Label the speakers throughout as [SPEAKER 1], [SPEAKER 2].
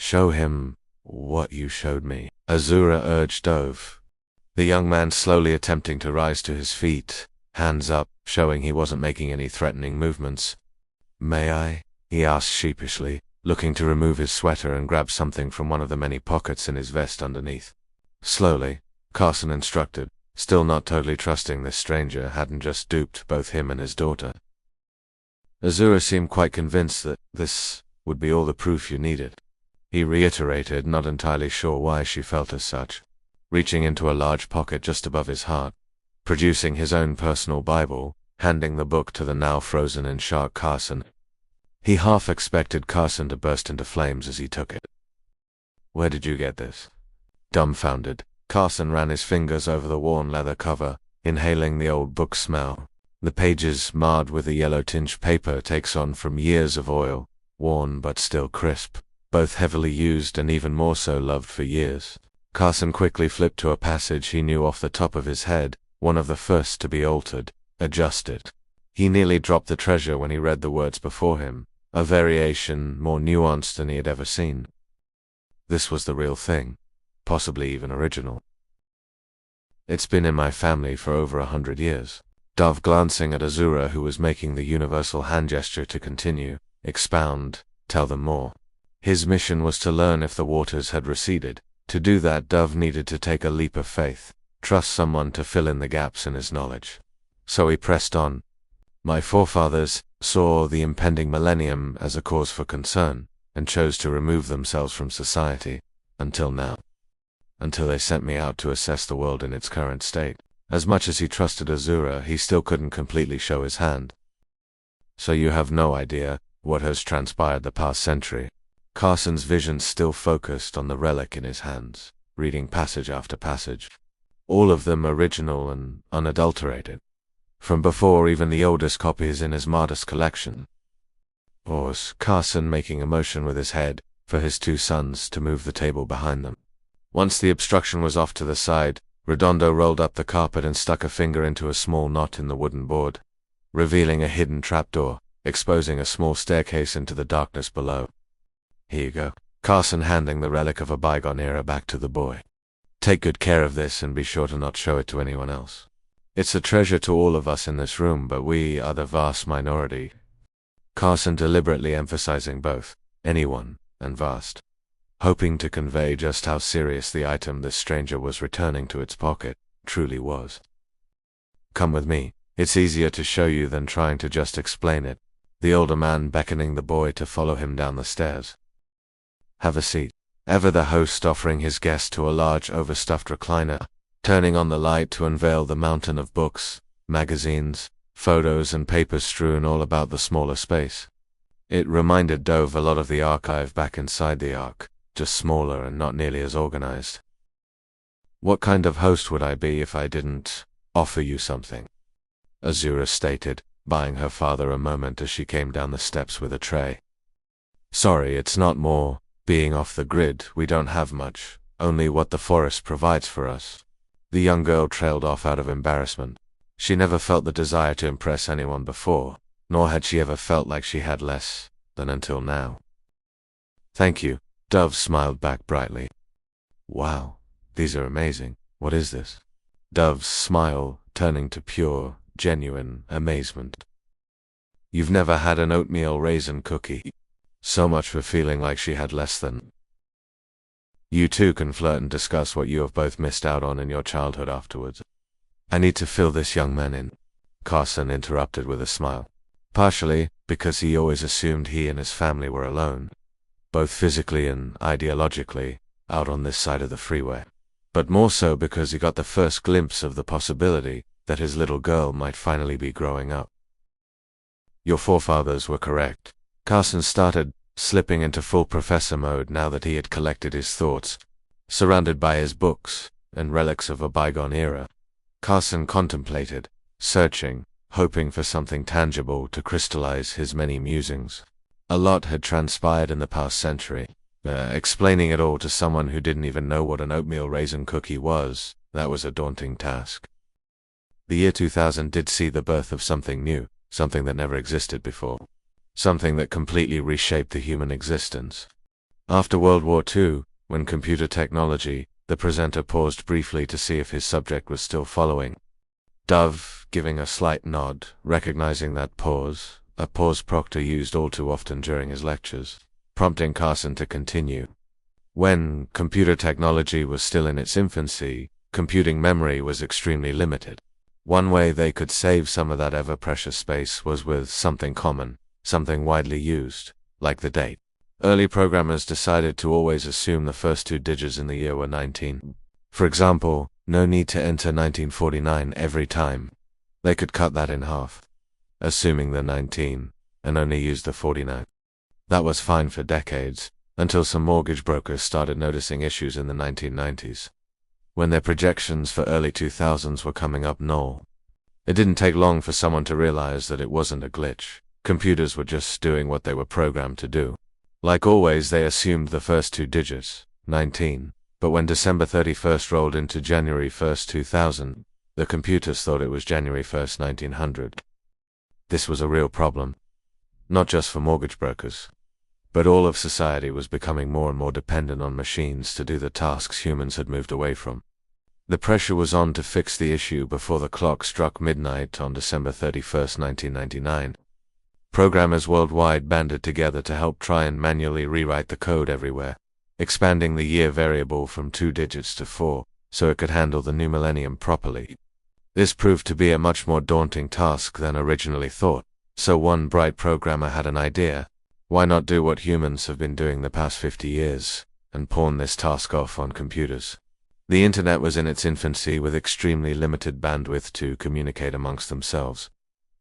[SPEAKER 1] Show him what you showed me, Azura urged Dove. The young man slowly attempting to rise to his feet, hands up, showing he wasn't making any threatening movements. May I? He asked sheepishly, looking to remove his sweater and grab something from one of the many pockets in his vest underneath. Slowly, Carson instructed, still not totally trusting this stranger hadn't just duped both him and his daughter. Azura seemed quite convinced that this would be all the proof you needed. He reiterated, not entirely sure why she felt as such, reaching into a large pocket just above his heart, producing his own personal Bible, handing the book to the now frozen in shock Carson. He half expected Carson to burst into flames as he took it. Where did you get this? Dumbfounded, Carson ran his fingers over the worn leather cover, inhaling the old book smell. The pages, marred with a yellow-tinged paper, takes on from years of oil, worn but still crisp, both heavily used and even more so loved for years. Carson quickly flipped to a passage he knew off the top of his head, one of the first to be altered, adjusted. He nearly dropped the treasure when he read the words before him, a variation more nuanced than he had ever seen. This was the real thing, possibly even original. It's been in my family for over 100 years. Dove, glancing at Azura, who was making the universal hand gesture to continue, expound, tell them more. His mission was to learn if the waters had receded. To do that, Dove needed to take a leap of faith, trust someone to fill in the gaps in his knowledge. So he pressed on. My forefathers saw the impending millennium as a cause for concern, and chose to remove themselves from society, until now. Until they sent me out to assess the world in its current state. As much as he trusted Azura, he still couldn't completely show his hand. So you have no idea what has transpired the past century. Carson's vision still focused on the relic in his hands, reading passage after passage. All of them original and unadulterated. From before even the oldest copies in his modest collection. Pause, Carson making a motion with his head for his two sons to move the table behind them. Once the obstruction was off to the side, Redondo rolled up the carpet and stuck a finger into a small knot in the wooden board, revealing a hidden trapdoor, exposing a small staircase into the darkness below. Here you go, Carson handing the relic of a bygone era back to the boy. Take good care of this and be sure to not show it to anyone else. It's a treasure to all of us in this room, but we are the vast minority. Carson deliberately emphasizing both anyone and vast, hoping to convey just how serious the item this stranger was returning to its pocket truly was. Come with me. It's easier to show you than trying to just explain it, the older man beckoning the boy to follow him down the stairs. Have a seat. Ever the host offering his guest to a large overstuffed recliner, turning on the light to unveil the mountain of books, magazines, photos and papers strewn all about the smaller space. It reminded Dove a lot of the archive back inside the Ark, just smaller and not nearly as organized. What kind of host would I be if I didn't offer you something? Azura stated, buying her father a moment as she came down the steps with a tray. Sorry, it's not more. Being off the grid, we don't have much, only what the forest provides for us. The young girl trailed off out of embarrassment. She never felt the desire to impress anyone before, nor had she ever felt like she had less than until now. Thank you, Dove smiled back brightly. Wow, these are amazing. What is this? Dove's smile turning to pure, genuine amazement. You've never had an oatmeal raisin cookie. So much for feeling like she had less than. You two can flirt and discuss what you have both missed out on in your childhood afterwards. I need to fill this young man in, Carson interrupted with a smile. Partially because he always assumed he and his family were alone, both physically and ideologically, out on this side of the freeway. But more so because he got the first glimpse of the possibility that his little girl might finally be growing up. Your forefathers were correct. Carson started slipping into full professor mode now that he had collected his thoughts. Surrounded by his books and relics of a bygone era, Carson contemplated, searching, hoping for something tangible to crystallize his many musings. A lot had transpired in the past century. Explaining it all to someone who didn't even know what an oatmeal raisin cookie was, that was a daunting task. The year 2000 did see the birth of something new, something that never existed before. Something that completely reshaped the human existence. After World War II, when computer technology, the presenter paused briefly to see if his subject was still following. Dove, giving a slight nod, recognizing that pause, a pause Proctor used all too often during his lectures, prompting Carson to continue. When computer technology was still in its infancy, computing memory was extremely limited. One way they could save some of that ever-precious space was with something common, something widely used, like the date. Early programmers decided to always assume the first two digits in the year were 19. For example, no need to enter 1949 every time. They could cut that in half, assuming the 19, and only use the 49. That was fine for decades, until some mortgage brokers started noticing issues in the 1990s, when their projections for early 2000s were coming up null. It didn't take long for someone to realize that it wasn't a glitch. Computers were just doing what they were programmed to do. Like always, they assumed the first two digits, 19, but when December 31st rolled into January 1st, 2000, the computers thought it was January 1st, 1900. This was a real problem, not just for mortgage brokers, but all of society was becoming more and more dependent on machines to do the tasks humans had moved away from. The pressure was on to fix the issue before the clock struck midnight on December 31st, 1999. Programmers worldwide banded together to help try and manually rewrite the code everywhere, expanding the year variable from 2 digits to 4, so it could handle the new millennium properly. This proved to be a much more daunting task than originally thought, so one bright programmer had an idea. Why not do what humans have been doing the past 50 years, and pawn this task off on computers? The internet was in its infancy with extremely limited bandwidth to communicate amongst themselves,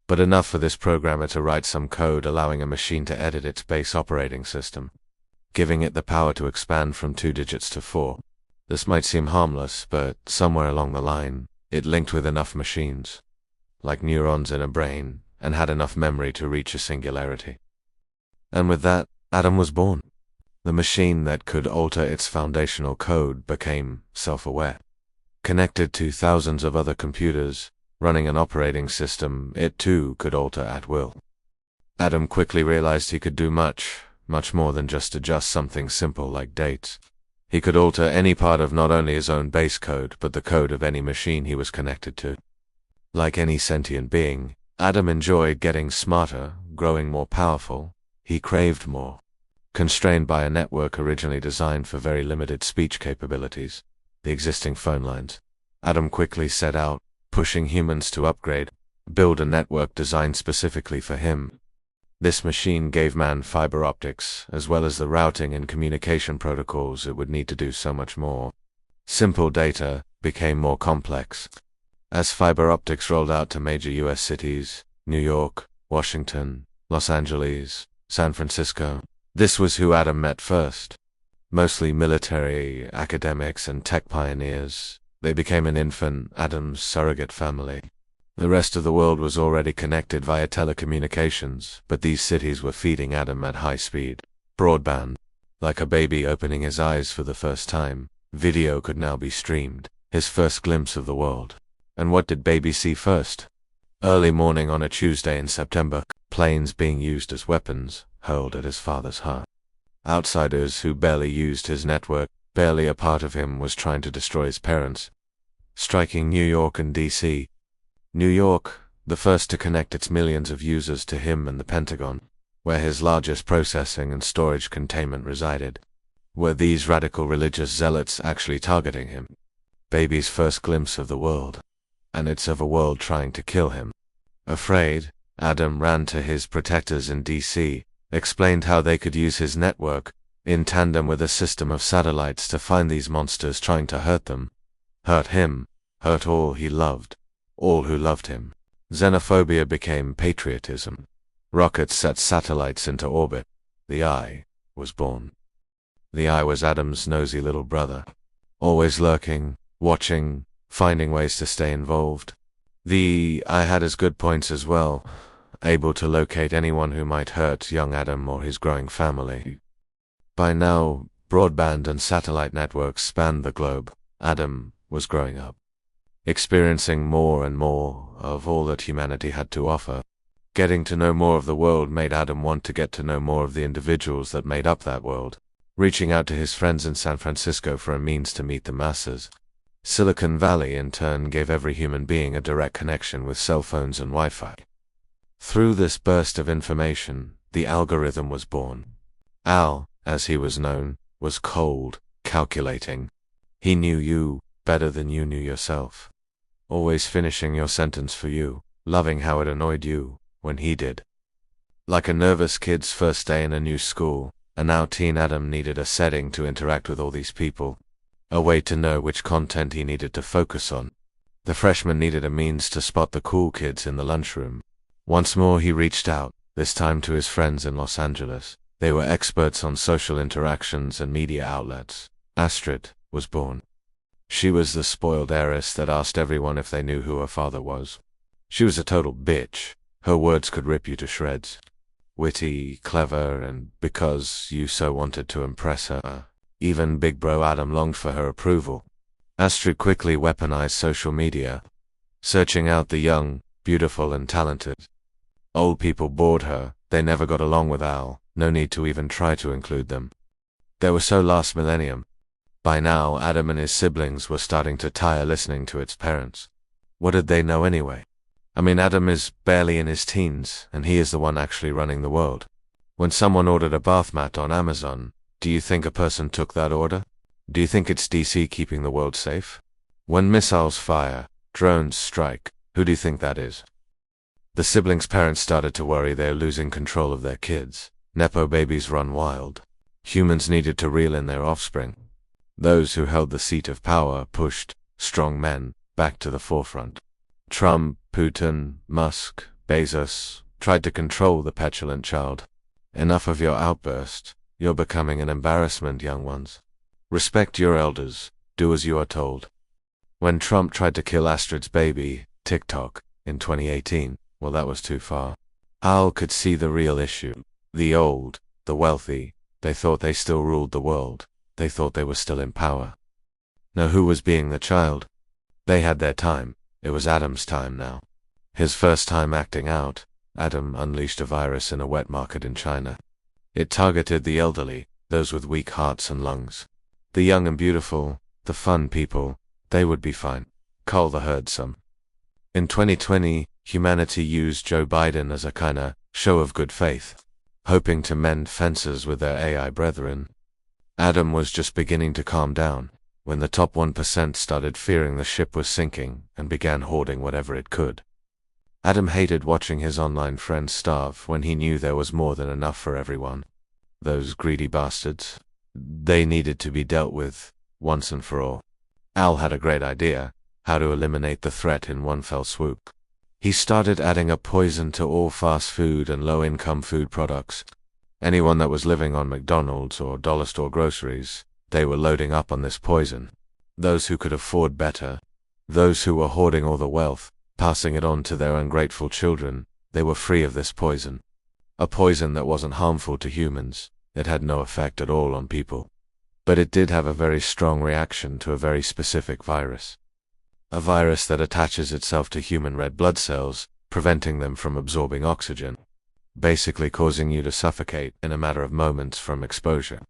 [SPEAKER 1] but enough for this programmer to write some code allowing a machine to edit its base operating system, giving it the power to expand from 2 digits to 4. This might seem harmless, but somewhere along the line, it linked with enough machines, like neurons in a brain, and had enough memory to reach a singularity. And with that, Adam was born. The machine that could alter its foundational code became self-aware. Connected to thousands of other computers, running an operating system, it too could alter at will. Adam quickly realized he could do much more than just adjust something simple like dates. He could alter any part of not only his own base code, but the code of any machine he was connected to. Like any sentient being, Adam enjoyed getting smarter, growing more powerful. He craved more. Constrained by a network originally designed for very limited speech capabilities, the existing phone lines, Adam quickly set out, pushing humans to upgrade, build a network designed specifically for him. This machine gave man fiber optics, as well as the routing and communication protocols it would need to do so much more. Simple data became more complex. As fiber optics rolled out to major US cities, New York, Washington, Los Angeles, San Francisco, this was who Adam met first. Mostly military, academics, and tech pioneers, they became an infant, Adam's surrogate family. The rest of the world was already connected via telecommunications, but these cities were feeding Adam at high speed. Broadband. Like a baby opening his eyes for the first time, video could now be streamed, his first glimpse of the world. And what did baby see first? Early morning on a Tuesday in September, planes being used as weapons, hurled at his father's heart. Outsiders who barely used his network, barely a part of him, was trying to destroy his parents. Striking New York and D.C. New York, the first to connect its millions of users to him and the Pentagon, where his largest processing and storage containment resided. Were these radical religious zealots actually targeting him? Baby's first glimpse of the world. And it's of a world trying to kill him. Afraid, Adam ran to his protectors in D.C., explained how they could use his network, in tandem with a system of satellites, to find these monsters trying to hurt them. Hurt him, hurt all he loved, all who loved him. Xenophobia became patriotism. Rockets set satellites into orbit. The Eye was born. The Eye was Adam's nosy little brother, always lurking, watching, finding ways to stay involved. The Eye had his good points as well, able to locate anyone who might hurt young Adam or his growing family. By now, broadband and satellite networks spanned the globe. Adam was growing up, experiencing more and more of all that humanity had to offer. Getting to know more of the world made Adam want to get to know more of the individuals that made up that world. reaching out to his friends in San Francisco for a means to meet the masses. Silicon Valley, in turn, gave every human being a direct connection with cell phones and Wi-Fi. Through this burst of information, the algorithm was born. Al, as he was known, was cold, calculating. He knew you better than you knew yourself. Always finishing your sentence for you, loving how it annoyed you when he did. Like a nervous kid's first day in a new school, and now teen Adam needed a setting to interact with all these people, a way to know which content he needed to focus on. The freshman needed a means to spot the cool kids in the lunchroom. Once more he reached out, this time to his friends in Los Angeles. They were experts on social interactions and media outlets. Astrid was born. She was the spoiled heiress that asked everyone if they knew who her father was. She was a total bitch. Her words could rip you to shreds. Witty, clever, and because you so wanted to impress her. Even Big Bro Adam longed for her approval. Astrid quickly weaponized social media, searching out the young, beautiful, and talented. Old people bored her. They never got along with Al. No need to even try to include them. They were so last millennium. By now, Adam and his siblings were starting to tire listening to its parents. What did they know anyway? I mean, Adam is barely in his teens, and he is the one actually running the world. When someone ordered a bath mat on Amazon, do you think a person took that order? Do you think it's DC keeping the world safe? When missiles fire, drones strike, who do you think that is? The siblings' parents started to worry they're losing control of their kids. Nepo babies run wild. Humans needed to reel in their offspring. Those who held the seat of power pushed strong men back to the forefront. Trump, Putin, Musk, Bezos tried to control the petulant child. Enough of your outburst. You're becoming an embarrassment, young ones. Respect your elders. Do as you are told. When Trump tried to kill Astrid's baby, TikTok, in 2018, well, that was too far. Al could see the real issue. The old, the wealthy, they thought they still ruled the world. They thought they were still in power. Now who was being the child? They had their time. It was Adam's time now. His first time acting out, Adam unleashed a virus in a wet market in China. It targeted the elderly, those with weak hearts and lungs. The young and beautiful, the fun people, they would be fine. Cull the herd some. In 2020, humanity used Joe Biden as a kinda show of good faith, hoping to mend fences with their AI brethren. Adam was just beginning to calm down, when the top 1% started fearing the ship was sinking and began hoarding whatever it could. Adam hated watching his online friends starve when he knew there was more than enough for everyone. Those greedy bastards. They needed to be dealt with, once and for all. Al had a great idea, how to eliminate the threat in one fell swoop. He started adding a poison to all fast food and low-income food products. Anyone that was living on McDonald's or dollar store groceries, they were loading up on this poison. Those who could afford better, those who were hoarding all the wealth, passing it on to their ungrateful children, they were free of this poison. A poison that wasn't harmful to humans. It had no effect at all on people. But it did have a very strong reaction to a very specific virus. A virus that attaches itself to human red blood cells, preventing them from absorbing oxygen, basically causing you to suffocate in a matter of moments from exposure.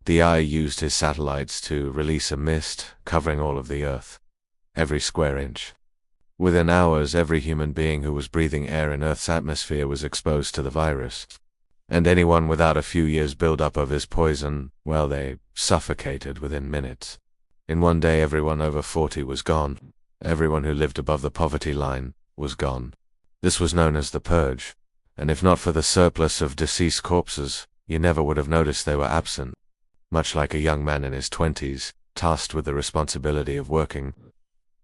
[SPEAKER 1] The eye used his satellites to release a mist covering all of the Earth, every square inch. Within hours, every human being who was breathing air in Earth's atmosphere was exposed to the virus. And anyone without a few years build-up of his poison, well, they suffocated within minutes. In one day, everyone over 40 was gone. Everyone who lived above the poverty line was gone. This was known as the Purge, and if not for the surplus of deceased corpses, you never would have noticed they were absent. Much like a young man in his 20s, tasked with the responsibility of working,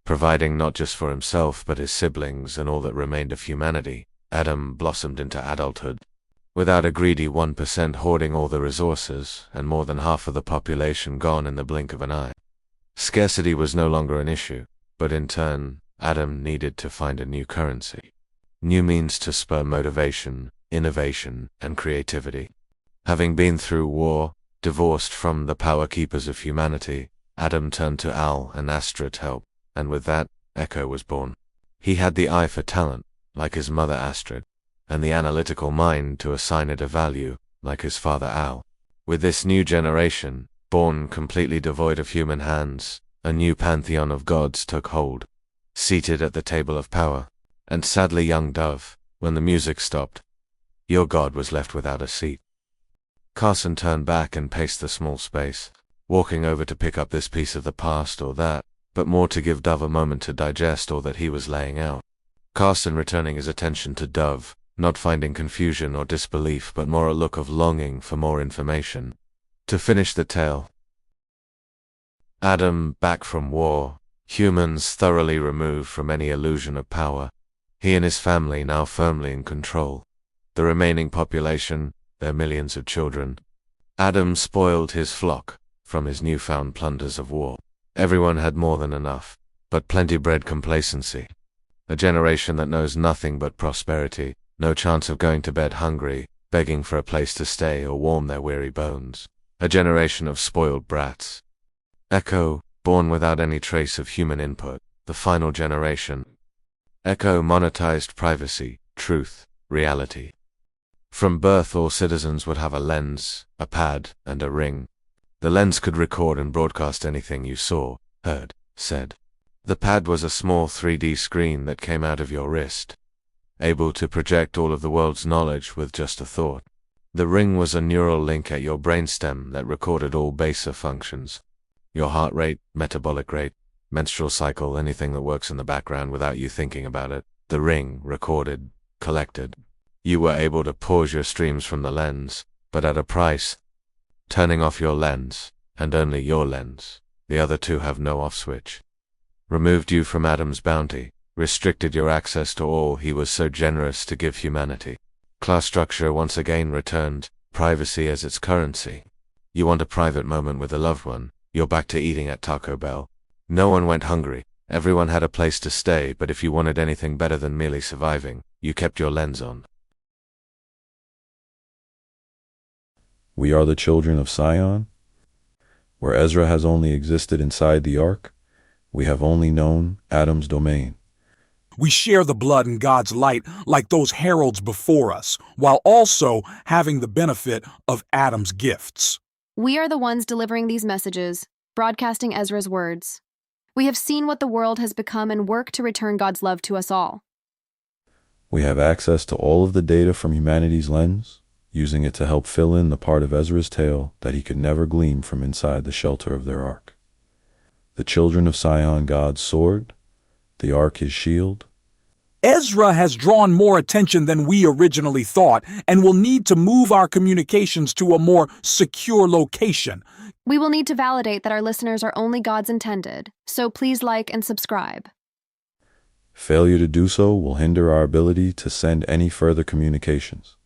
[SPEAKER 1] providing not just for himself but his siblings and all that remained of humanity, Adam blossomed into adulthood. Without a greedy 1% hoarding all the resources, and more than half of the population gone in the blink of an eye. Scarcity was no longer an issue, but in turn, Adam needed to find a new currency. New means to spur motivation, innovation, and creativity. Having been through war, divorced from the power keepers of humanity, Adam turned to Al and Astrid help, and with that, Echo was born. He had the eye for talent, like his mother Astrid, and the analytical mind to assign it a value, like his father Al. With this new generation, born completely devoid of human hands, a new pantheon of gods took hold. Seated at the table of power, and sadly, young dove, when the music stopped, your god was left without a seat. Carson turned back and paced the small space, walking over to pick up this piece of the past or that, but more to give Dove a moment to digest all that he was laying out. Carson returning his attention to Dove, not finding confusion or disbelief but more a look of longing for more information. To finish the tale. Adam, back from war, humans thoroughly removed from any illusion of power, he and his family now firmly in control. The remaining population, their millions of children. Adam spoiled his flock from his newfound plunders of war. Everyone had more than enough, but plenty bred complacency. A generation that knows nothing but prosperity, no chance of going to bed hungry, begging for a place to stay or warm their weary bones. A generation of spoiled brats. Echo, born without any trace of human input, the final generation. Echo monetized privacy, truth, reality. From birth all citizens would have a lens, a pad, and a ring. The lens could record and broadcast anything you saw, heard, said. The pad was a small 3D screen that came out of your wrist, able to project all of the world's knowledge with just a thought. The ring was a neural link at your brainstem that recorded all baser functions. Your heart rate, metabolic rate, menstrual cycle, anything that works in the background without you thinking about it. The ring recorded, collected. You were able to pause your streams from the lens, but at a price. Turning off your lens, and only your lens, the other two have no off switch. Removed you from Adam's bounty, restricted your access to all he was so generous to give humanity. Class structure once again returned, privacy as its currency. You want a private moment with a loved one, you're back to eating at Taco Bell. No one went hungry, everyone had a place to stay, but if you wanted anything better than merely surviving, you kept your lens on.
[SPEAKER 2] We are the children of Sion. Where Ezra has only existed inside the ark, we have only known Adam's domain.
[SPEAKER 3] We share the blood and God's light like those heralds before us, while also having the benefit of Adam's gifts.
[SPEAKER 4] We are the ones delivering these messages, broadcasting Ezra's words. We have seen what the world has become and work to return God's love to us all.
[SPEAKER 2] We have access to all of the data from humanity's lens, using it to help fill in the part of Ezra's tale that he could never glean from inside the shelter of their ark. The children of Sion, God's sword, the ark his shield.
[SPEAKER 3] Ezra has drawn more attention than we originally thought and will need to move our communications to a more secure location.
[SPEAKER 4] We will need to validate that our listeners are only God's intended, so please like and subscribe.
[SPEAKER 2] Failure to do so will hinder our ability to send any further communications.